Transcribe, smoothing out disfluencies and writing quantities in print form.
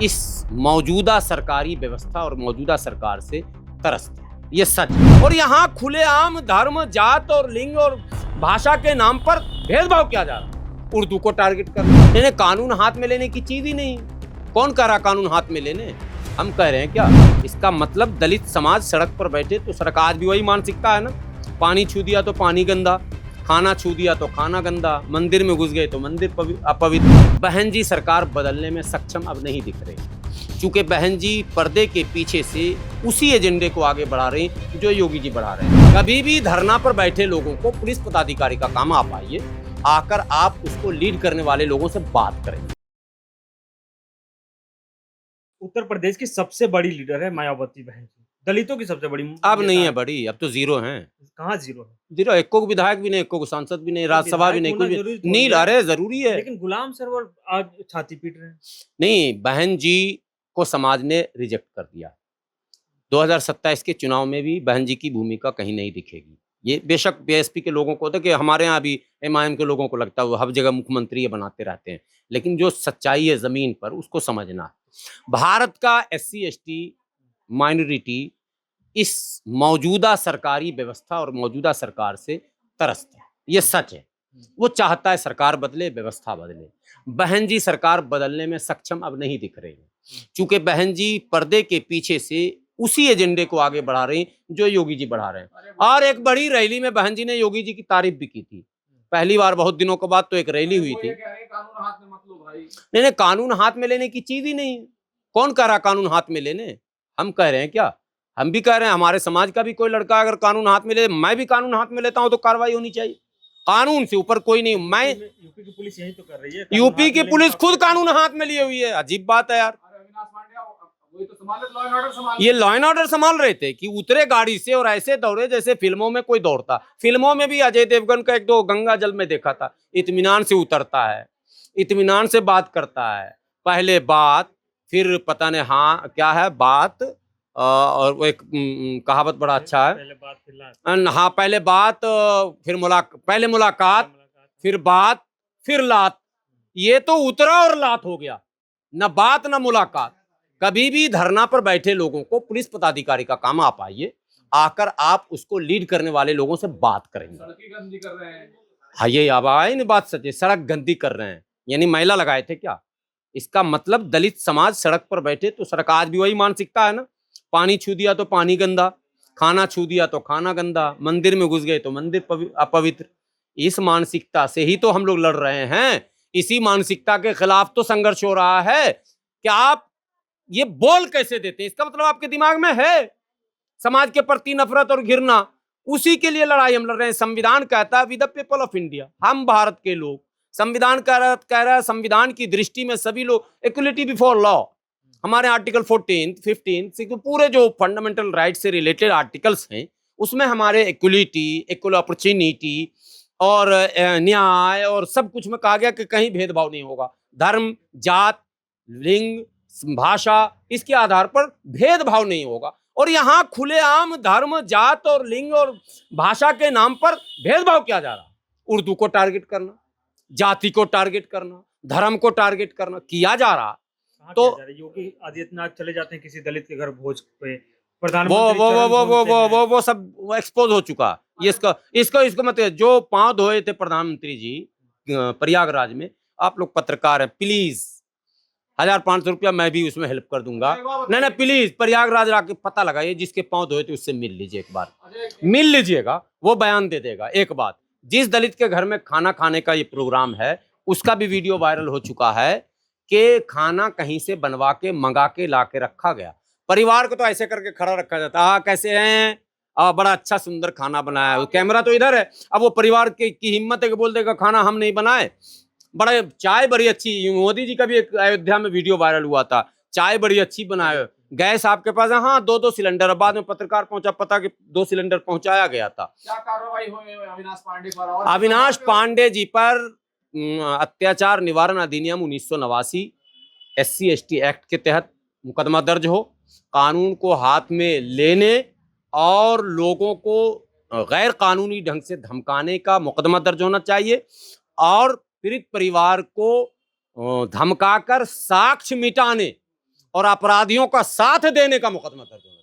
इस मौजूदा सरकारी व्यवस्था और मौजूदा सरकार से तरसते हैं, ये सच है। और यहाँ खुलेआम धर्म, जात और लिंग और भाषा के नाम पर भेदभाव किया जा रहा है। उर्दू को टारगेट करना, इन्हें कानून हाथ में लेने की चीज ही नहीं। कौन कह रहा कानून हाथ में लेने? हम कह रहे हैं क्या? इसका मतलब दलित समाज सड़क पर बैठे तो सड़क, आज भी वही मानसिकता है ना। पानी छू दिया तो पानी गंदा, खाना छू दिया तो खाना गंदा, मंदिर में घुस गए तो मंदिर अपवित्र। बहन जी सरकार बदलने में सक्षम अब नहीं दिख रही, क्योंकि बहन जी पर्दे के पीछे से उसी एजेंडे को आगे बढ़ा रही जो योगी जी बढ़ा रहे हैं। कभी भी धरना पर बैठे लोगों को पुलिस पदाधिकारी का काम आप आइए, आकर आप उसको लीड करने वाले लोगों से बात करें। उत्तर प्रदेश की सबसे बड़ी लीडर है मायावती बहन जी, दलितों की सबसे बड़ी अब नहीं है बड़ी, अब तो जीरो हैं। कहाँ जीरो है? जीरो, एक को विधायक भी नहीं, एक को सांसद भी नहीं, राज्यसभा भी नहीं, कुछ भी नहीं। अरे जरूरी है, लेकिन गुलाम सरवर आज छाती पीट रहे हैं। नहीं, बहन जी को समाज ने रिजेक्ट कर दिया। 2027 के चुनाव में भी बहन जी की भूमिका कहीं नहीं दिखेगी। ये बेशक बीएसपी के लोगों को होता है कि हमारे यहाँ भी एमआईएम के लोगों को लगता है वो हर जगह मुख्यमंत्री बनाते रहते हैं, लेकिन जो सच्चाई है जमीन पर उसको समझना है। भारत का SC ST माइनॉरिटी इस मौजूदा सरकारी व्यवस्था और मौजूदा सरकार से तरसता है, ये सच है। वो चाहता है सरकार बदले, व्यवस्था बदले। बहन जी सरकार बदलने में सक्षम अब नहीं दिख रही है, क्योंकि बहन जी पर्दे के पीछे से उसी एजेंडे को आगे बढ़ा रही जो योगी जी बढ़ा रहे हैं। और एक बड़ी रैली में बहन जी ने योगी जी की तारीफ भी की थी। पहली बार बहुत दिनों के बाद तो एक रैली हुई थी। नहीं नहीं, कानून हाथ में लेने की चीज ही नहीं है। कौन कह रहा कानून हाथ में लेने? हम कह रहे हैं क्या? हम भी कह रहे हैं हमारे समाज का भी कोई लड़का अगर कानून हाथ में ले, मैं भी कानून हाथ में लेता हूं तो कार्रवाई होनी चाहिए। कानून से ऊपर कोई नहीं। मैं यूपी की पुलिस यही तो कर रही है। यूपी की पुलिस खुद कानून हाथ में लिए हुई है। अजीब बात है यार। ये लॉ एंड ऑर्डर संभाल रहे थे कि उतरे गाड़ी से और ऐसे दौड़े जैसे फिल्मों में कोई दौड़ता। फिल्मों में भी अजय देवगन का एक दो गंगा जल में देखा था, इत्मीनान से उतरता है, इत्मीनान से बात करता है। पहले बात, फिर पता नहीं हाँ क्या है बात, और वो एक कहावत बड़ा अच्छा है, पहले बात फिर लात। हाँ पहले बात, फिर पहले मुलाकात, फिर बात, फिर लात। ये तो उतरा और लात हो गया, न बात न मुलाकात। कभी भी धरना पर बैठे लोगों को पुलिस पदाधिकारी का काम आप आइए, आकर आप उसको लीड करने वाले लोगों से बात करेंगे। सड़कें गंदी कर रहे हैं। हाँ ये अब आए नहीं, बात सच है, सड़क गंदी कर रहे हैं, यानी महिला लगाए थे क्या? इसका मतलब दलित समाज सड़क पर बैठे तो सड़क, आज भी वही मानसिकता है ना। पानी छू दिया तो पानी गंदा, खाना छू दिया तो खाना गंदा, मंदिर में घुस गए तो मंदिर अपवित्र। इस मानसिकता से ही तो हम लोग लड़ रहे हैं। इसी मानसिकता के खिलाफ तो संघर्ष हो रहा है। कि आप ये बोल कैसे देते हैं? इसका मतलब आपके दिमाग में है समाज के प्रति नफरत और घृणा। उसी के लिए लड़ाई हम लड़ रहे हैं। संविधान कहता है we the people of India, हम भारत के लोग। संविधान कह रहा है संविधान की दृष्टि में सभी लोग इक्वलिटी बिफोर लॉ। हमारे आर्टिकल 14, 15 पूरे जो फंडामेंटल राइट से रिलेटेड आर्टिकल्स हैं उसमें हमारे इक्वलिटी, इक्वल अपॉर्चुनिटी और न्याय और सब कुछ में कहा गया कि कहीं भेदभाव नहीं होगा। धर्म, जात, लिंग, भाषा, इसके आधार पर भेदभाव नहीं होगा। और यहाँ खुलेआम धर्म, जात और लिंग और भाषा के नाम पर भेदभाव किया जा रहा है। उर्दू को टारगेट करना, जाति को टारगेट करना, धर्म को टारगेट करना किया जा रहा। तो योगी आदित्यनाथ चले जाते हैं किसी दलित के घर भोज पे, वो सब एक्सपोज हो चुका। इसको मत, जो पांव धोए थे प्रधानमंत्री जी प्रयागराज में, आप लोग पत्रकार हैं, प्लीज 1500 रुपया मैं भी उसमें हेल्प कर दूंगा। नहीं प्लीज प्रयागराज आके पता लगाइए, जिसके पांव धोए थे उससे मिल लीजिए, एक बार मिल लीजिएगा, वो बयान दे देगा। एक बात, जिस दलित के घर में खाना खाने का ये प्रोग्राम है उसका भी वीडियो वायरल हो चुका है कि खाना कहीं से बनवा के मंगा के ला के रखा गया। परिवार को तो ऐसे करके खड़ा रखा जाता है, कैसे हैं, बड़ा अच्छा सुंदर खाना बनाया है, कैमरा तो इधर है। अब वो परिवार की हिम्मत है कि बोल देगा खाना हम नहीं बनाए। बड़े चाय बड़ी अच्छी, मोदी जी का भी एक अयोध्या में वीडियो वायरल हुआ था, चाय बड़ी अच्छी बनाए, गैस आपके पास है? हाँ 2-2 सिलेंडर। बाद में पत्रकार पहुंचा, पता कि 2 सिलेंडर पहुंचाया गया था। क्या कार्रवाई हुई अविनाश पांडे पर? अविनाश पांडे जी पर अत्याचार निवारण अधिनियम 1989 SC ST एक्ट के तहत मुकदमा दर्ज हो। कानून को हाथ में लेने और लोगों को गैर कानूनी ढंग से धमकाने का मुकदमा दर्ज होना चाहिए, और पीड़ित परिवार को धमकाकर साक्ष्य मिटाने और अपराधियों का साथ देने का मुकदमा दर्ज होना चाहिए।